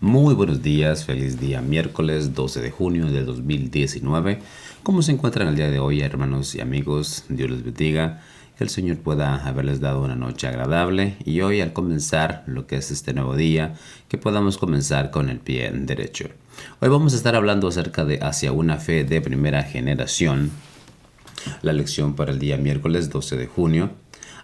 Muy buenos días, feliz día miércoles 12 de junio del 2019. ¿Cómo se encuentran el día de hoy, hermanos y amigos? Dios les bendiga. Que el Señor pueda haberles dado una noche agradable y hoy al comenzar lo que es este nuevo día, que podamos comenzar con el pie derecho. Hoy vamos a estar hablando acerca de hacia una fe de primera generación, la lección para el día miércoles 12 de junio,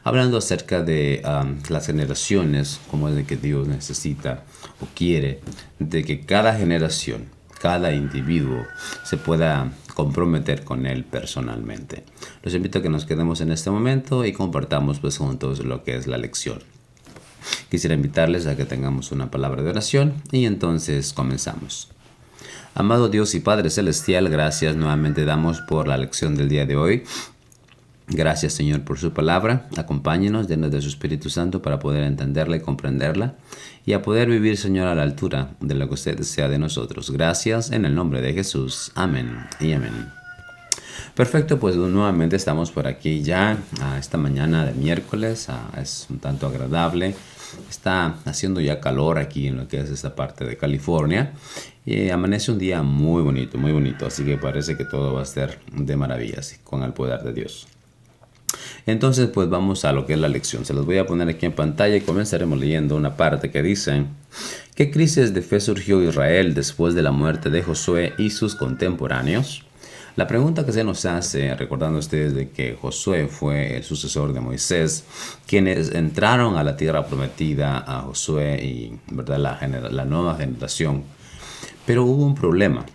hablando acerca de las generaciones, como es de que Dios necesita o quiere de que cada generación, cada individuo se pueda comprometer con Él personalmente. Los invito a que nos quedemos en este momento y compartamos pues juntos lo que es la lección. Quisiera invitarles a que tengamos una palabra de oración y entonces comenzamos. Amado Dios y Padre Celestial, gracias nuevamente damos por la lección del día de hoy. Gracias, Señor, por su palabra. Acompáñenos, llenos de su Espíritu Santo para poder entenderla y comprenderla y a poder vivir, Señor, a la altura de lo que usted desea de nosotros. Gracias en el nombre de Jesús. Amén y amén. Perfecto, pues nuevamente estamos por aquí ya esta mañana de miércoles. Es un tanto agradable. Está haciendo ya calor aquí en lo que es esta parte de California. Y amanece un día muy bonito, muy bonito. Así que parece que todo va a ser de maravillas con el poder de Dios. Entonces, pues vamos a lo que es la lección. Se los voy a poner aquí en pantalla y comenzaremos leyendo una parte que dice: ¿Qué crisis de fe surgió Israel después de la muerte de Josué y sus contemporáneos? La pregunta que se nos hace, recordando ustedes de que Josué fue el sucesor de Moisés, quienes entraron a la tierra prometida a Josué y, ¿verdad?, la nueva generación. Pero hubo un problema.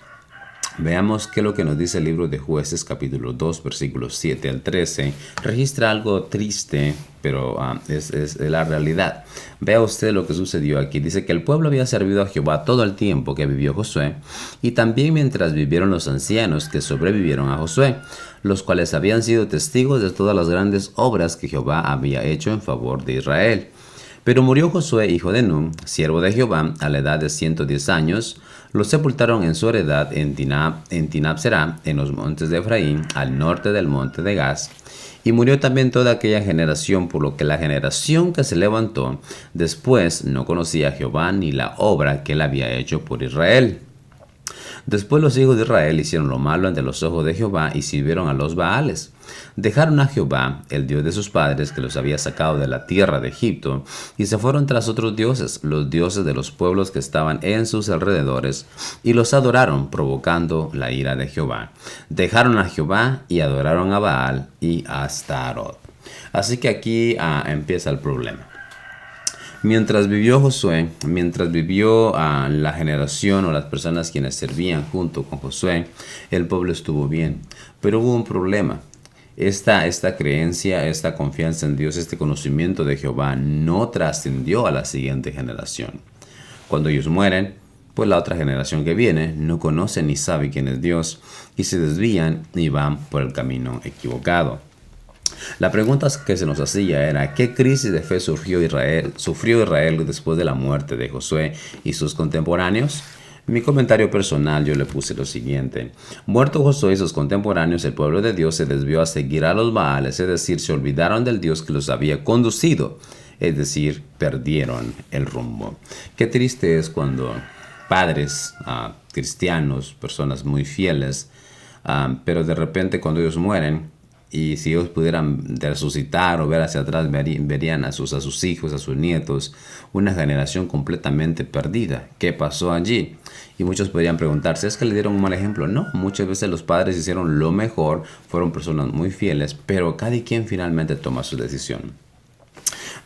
Veamos qué es lo que nos dice el libro de Jueces, capítulo 2, versículos 7 al 13. Registra algo triste, pero es la realidad. Vea usted lo que sucedió aquí. Dice que el pueblo había servido a Jehová todo el tiempo que vivió Josué, y también mientras vivieron los ancianos que sobrevivieron a Josué, los cuales habían sido testigos de todas las grandes obras que Jehová había hecho en favor de Israel. Pero murió Josué, hijo de Nun, siervo de Jehová, a la edad de 110 años. Lo sepultaron en su heredad en Tinab-Será, en los montes de Efraín, al norte del monte de Gaz. Y murió también toda aquella generación, por lo que la generación que se levantó después no conocía a Jehová ni la obra que él había hecho por Israel. Después los hijos de Israel hicieron lo malo ante los ojos de Jehová y sirvieron a los Baales. Dejaron a Jehová, el Dios de sus padres, que los había sacado de la tierra de Egipto, y se fueron tras otros dioses, los dioses de los pueblos que estaban en sus alrededores, y los adoraron, provocando la ira de Jehová. Dejaron a Jehová y adoraron a Baal y a Astarot. Así que aquí empieza el problema. Mientras vivió Josué, mientras vivió la generación o las personas quienes servían junto con Josué, el pueblo estuvo bien. Pero hubo un problema. Esta creencia, esta confianza en Dios, este conocimiento de Jehová no trascendió a la siguiente generación. Cuando ellos mueren, pues la otra generación que viene no conoce ni sabe quién es Dios y se desvían y van por el camino equivocado. La pregunta que se nos hacía era: ¿qué crisis de fe sufrió Israel después de la muerte de Josué y sus contemporáneos? En mi comentario personal yo le puse lo siguiente: muerto Josué y sus contemporáneos, el pueblo de Dios se desvió a seguir a los Baales, es decir, se olvidaron del Dios que los había conducido, es decir, perdieron el rumbo. Qué triste es cuando padres cristianos, personas muy fieles, pero de repente cuando ellos mueren, y si ellos pudieran resucitar o ver hacia atrás, verían a sus hijos, a sus nietos, una generación completamente perdida. ¿Qué pasó allí? Y muchos podrían preguntarse: ¿es que le dieron un mal ejemplo? No, muchas veces los padres hicieron lo mejor, fueron personas muy fieles, pero cada quien finalmente toma su decisión.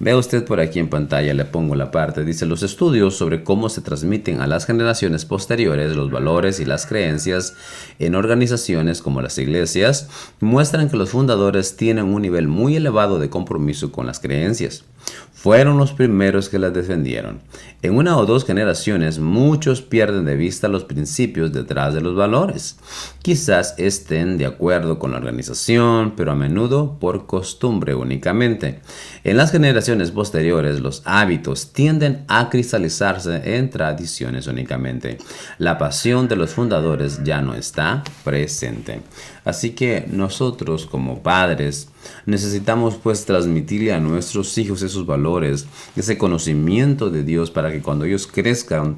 Vea usted por aquí en pantalla, le pongo la parte, dice: los estudios sobre cómo se transmiten a las generaciones posteriores los valores y las creencias en organizaciones como las iglesias muestran que los fundadores tienen un nivel muy elevado de compromiso con las creencias. Fueron los primeros que las defendieron. En una o dos generaciones, muchos pierden de vista los principios detrás de los valores. Quizás estén de acuerdo con la organización, pero a menudo por costumbre únicamente. En las generaciones posteriores, los hábitos tienden a cristalizarse en tradiciones únicamente. La pasión de los fundadores ya no está presente. Así que nosotros como padres necesitamos pues transmitirle a nuestros hijos esos valores, ese conocimiento de Dios, para que cuando ellos crezcan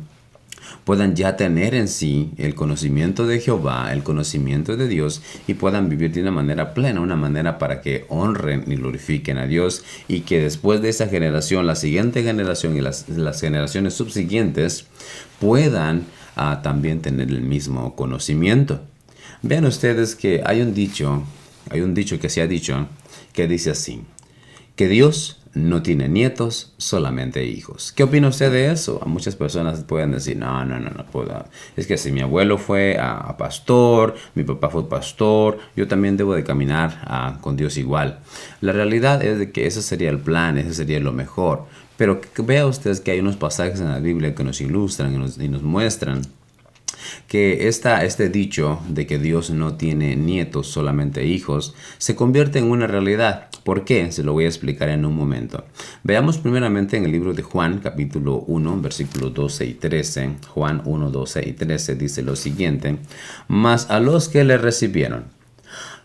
puedan ya tener en sí el conocimiento de Jehová, el conocimiento de Dios, y puedan vivir de una manera plena, una manera para que honren y glorifiquen a Dios, y que después de esa generación, la siguiente generación y las generaciones subsiguientes puedan también tener el mismo conocimiento. Vean ustedes que hay un dicho que se ha dicho que dice así: que Dios no tiene nietos, solamente hijos. ¿Qué opina usted de eso? A muchas personas pueden decir, no puedo. Es que si mi abuelo fue a pastor, mi papá fue pastor, yo también debo de caminar con Dios igual. La realidad es de que ese sería el plan, ese sería lo mejor. Pero vea usted que hay unos pasajes en la Biblia que nos ilustran y nos muestran que este dicho de que Dios no tiene nietos, solamente hijos, se convierte en una realidad. ¿Por qué? Se lo voy a explicar en un momento. Veamos primeramente en el libro de Juan, capítulo 1, versículos 12 y 13. Juan 1, 12 y 13 dice lo siguiente: mas a los que le recibieron,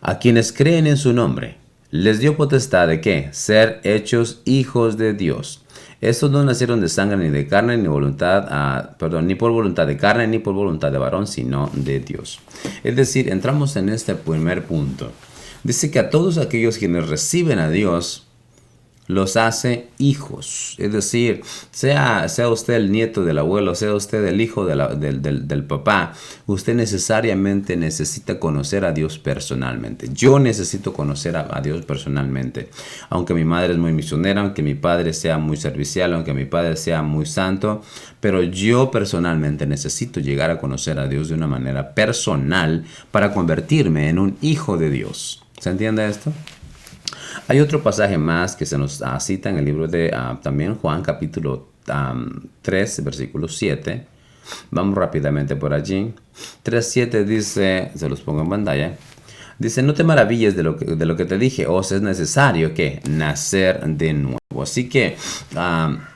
a quienes creen en su nombre, les dio potestad de ¿qué? Ser hechos hijos de Dios. Estos no nacieron de sangre ni de carne, ni ni por voluntad de carne, ni por voluntad de varón, sino de Dios. Es decir, entramos en este primer punto. Dice que a todos aquellos quienes reciben a Dios, los hace hijos. Es decir, sea usted el nieto del abuelo, sea usted el hijo del papá, usted necesariamente necesita conocer a Dios personalmente. Yo necesito conocer a Dios personalmente. Aunque mi madre es muy misionera, aunque mi padre sea muy servicial, aunque mi padre sea muy santo, pero yo personalmente necesito llegar a conocer a Dios de una manera personal para convertirme en un hijo de Dios. ¿Se entiende esto? Hay otro pasaje más que se nos cita en el libro de también Juan, capítulo 3, versículo 7. Vamos rápidamente por allí. 3:7 dice, se los pongo en pantalla. Dice, no te maravilles de lo que te dije, os es necesario que nacer de nuevo. Así que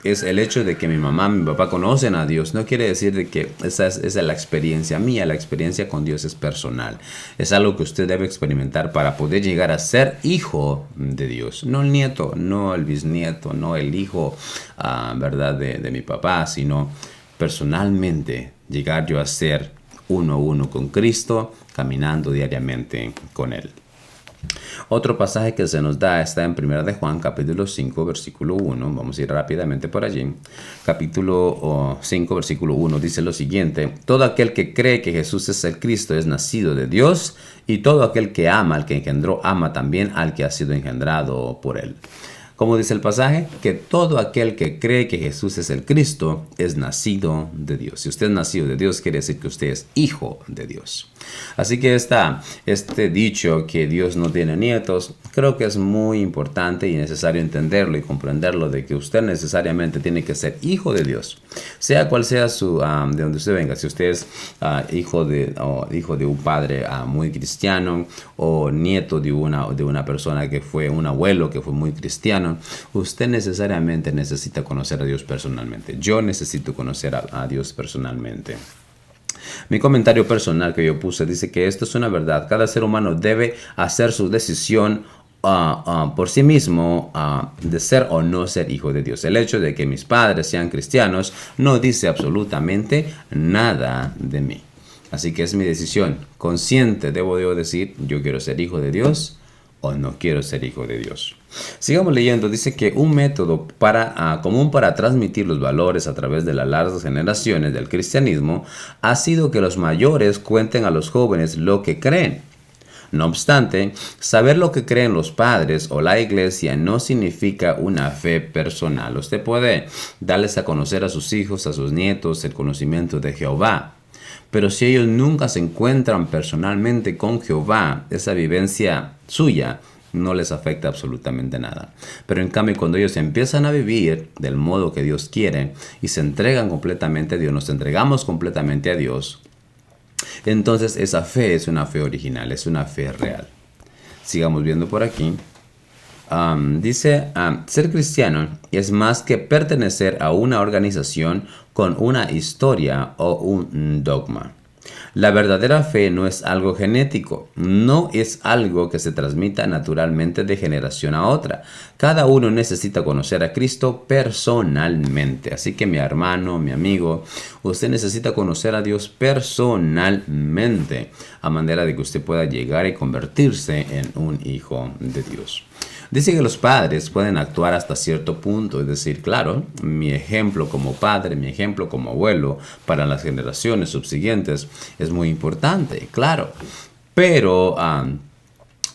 es el hecho de que mi mamá, mi papá conocen a Dios, no quiere decir de que esa es la experiencia mía. La experiencia con Dios es personal. Es algo que usted debe experimentar para poder llegar a ser hijo de Dios. No el nieto, no el bisnieto, no el hijo, ¿verdad? De mi papá, sino personalmente llegar yo a ser uno a uno con Cristo, caminando diariamente con Él. Otro pasaje que se nos da está en 1 de Juan, capítulo 5, versículo 1. Vamos a ir rápidamente por allí. Capítulo 5, versículo 1 dice lo siguiente: todo aquel que cree que Jesús es el Cristo es nacido de Dios, y todo aquel que ama al que engendró, ama también al que ha sido engendrado por Él. Como dice el pasaje, que todo aquel que cree que Jesús es el Cristo es nacido de Dios. Si usted es nacido de Dios, quiere decir que usted es hijo de Dios. Así que este dicho que Dios no tiene nietos, creo que es muy importante y necesario entenderlo y comprenderlo, de que usted necesariamente tiene que ser hijo de Dios. Sea cual sea de donde usted venga, si usted es hijo de un padre muy cristiano, o nieto de una persona que fue un abuelo que fue muy cristiano, usted necesariamente necesita conocer a Dios personalmente. Yo necesito conocer a Dios personalmente. Mi comentario personal que yo puse dice que esto es una verdad. Cada ser humano debe hacer su decisión por sí mismo de ser o no ser hijo de Dios. El hecho de que mis padres sean cristianos no dice absolutamente nada de mí. Así que es mi decisión consciente. Debo yo decir, yo quiero ser hijo de Dios o no quiero ser hijo de Dios. Sigamos leyendo. Dice que un método común para transmitir los valores a través de las largas generaciones del cristianismo ha sido que los mayores cuenten a los jóvenes lo que creen. No obstante, saber lo que creen los padres o la iglesia no significa una fe personal. Usted puede darles a conocer a sus hijos, a sus nietos, el conocimiento de Jehová. Pero si ellos nunca se encuentran personalmente con Jehová, esa vivencia suya no les afecta absolutamente nada. Pero en cambio, cuando ellos empiezan a vivir del modo que Dios quiere y se entregan completamente a Dios, nos entregamos completamente a Dios, entonces esa fe es una fe original, es una fe real. Sigamos viendo por aquí. Dice, ser cristiano es más que pertenecer a una organización con una historia o un dogma. La verdadera fe no es algo genético, no es algo que se transmita naturalmente de generación a otra. Cada uno necesita conocer a Cristo personalmente. Así que mi hermano, mi amigo, usted necesita conocer a Dios personalmente, a manera de que usted pueda llegar y convertirse en un hijo de Dios. Dice que los padres pueden actuar hasta cierto punto, es decir, claro, mi ejemplo como padre, mi ejemplo como abuelo para las generaciones subsiguientes es muy importante, claro, pero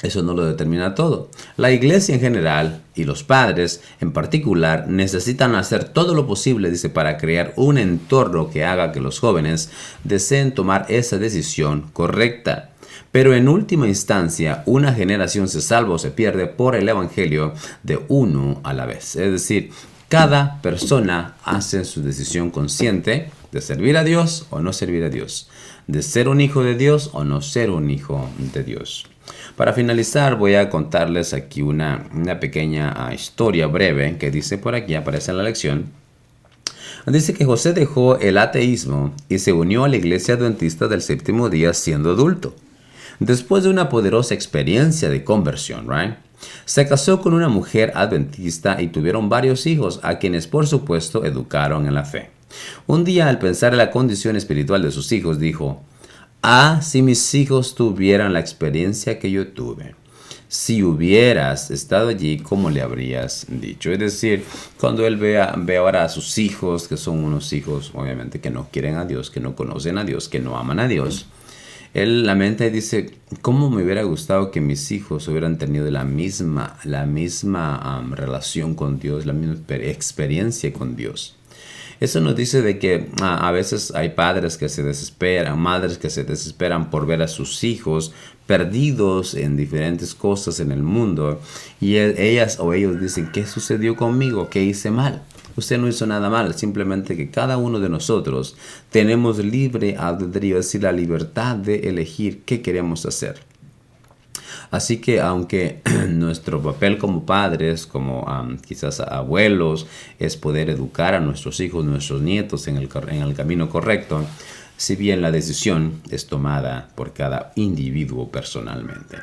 eso no lo determina todo. La iglesia en general y los padres en particular necesitan hacer todo lo posible, dice, para crear un entorno que haga que los jóvenes deseen tomar esa decisión correcta. Pero en última instancia, una generación se salva o se pierde por el evangelio de uno a la vez. Es decir, cada persona hace su decisión consciente de servir a Dios o no servir a Dios, de ser un hijo de Dios o no ser un hijo de Dios. Para finalizar, voy a contarles aquí una pequeña historia breve que dice por aquí, aparece en la lección. Dice que José dejó el ateísmo y se unió a la iglesia adventista del séptimo día siendo adulto. Después de una poderosa experiencia de conversión, se casó con una mujer adventista y tuvieron varios hijos, a quienes por supuesto educaron en la fe. Un día, al pensar en la condición espiritual de sus hijos, dijo: si mis hijos tuvieran la experiencia que yo tuve. Si hubieras estado allí, ¿cómo le habrías dicho? Es decir, cuando él ve ahora a sus hijos, que son unos hijos obviamente que no quieren a Dios, que no conocen a Dios, que no aman a Dios, él lamenta y dice: ¿cómo me hubiera gustado que mis hijos hubieran tenido la misma relación con Dios, la misma experiencia con Dios? Eso nos dice de que a veces hay padres que se desesperan, madres que se desesperan por ver a sus hijos perdidos en diferentes cosas en el mundo, y ellas o ellos dicen: ¿qué sucedió conmigo? ¿Qué hice mal? Usted no hizo nada mal, simplemente que cada uno de nosotros tenemos libre albedrío, es decir, la libertad de elegir qué queremos hacer. Así que aunque nuestro papel como padres, como quizás abuelos, es poder educar a nuestros hijos, nuestros nietos en el camino correcto, si bien la decisión es tomada por cada individuo personalmente.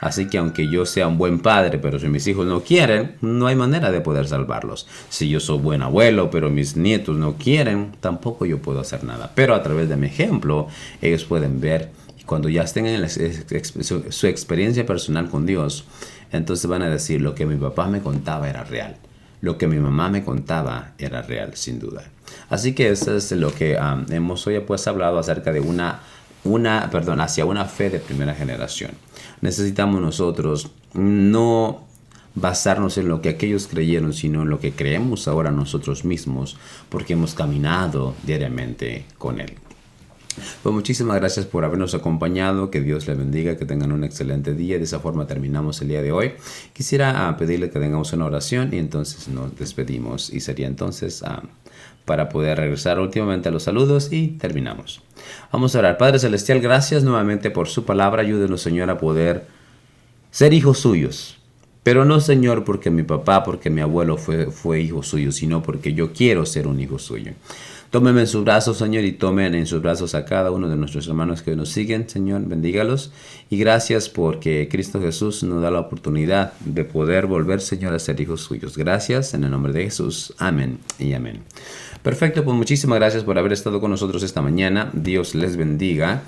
Así que aunque yo sea un buen padre, pero si mis hijos no quieren, no hay manera de poder salvarlos. Si yo soy buen abuelo, pero mis nietos no quieren, tampoco yo puedo hacer nada. Pero a través de mi ejemplo, ellos pueden ver, y cuando ya estén en su experiencia personal con Dios, entonces van a decir: lo que mi papá me contaba era real. Lo que mi mamá me contaba era real, sin duda. Así que eso es lo que hemos hoy pues hablado acerca de hacia una fe de primera generación. Necesitamos nosotros no basarnos en lo que aquellos creyeron, sino en lo que creemos ahora nosotros mismos, porque hemos caminado diariamente con Él. Pues muchísimas gracias por habernos acompañado, que Dios les bendiga, que tengan un excelente día. De esa forma terminamos el día de hoy. Quisiera pedirle que tengamos una oración y entonces nos despedimos, y sería entonces para poder regresar últimamente a los saludos y terminamos. Vamos a orar. Padre Celestial, gracias nuevamente por su palabra. Ayúdenos, Señor, a poder ser hijos suyos. Pero no, Señor, porque mi papá, porque mi abuelo fue hijo suyo, sino porque yo quiero ser un hijo suyo. Tómeme en sus brazos, Señor, y tomen en sus brazos a cada uno de nuestros hermanos que nos siguen, Señor, bendígalos. Y gracias porque Cristo Jesús nos da la oportunidad de poder volver, Señor, a ser hijos suyos. Gracias, en el nombre de Jesús. Amén y amén. Perfecto, pues muchísimas gracias por haber estado con nosotros esta mañana. Dios les bendiga.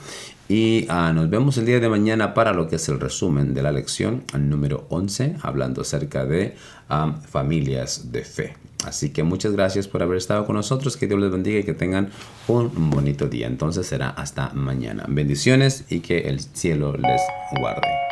Y nos vemos el día de mañana para lo que es el resumen de la lección número 11, hablando acerca de familias de fe. Así que muchas gracias por haber estado con nosotros. Que Dios les bendiga y que tengan un bonito día. Entonces será hasta mañana. Bendiciones y que el cielo les guarde.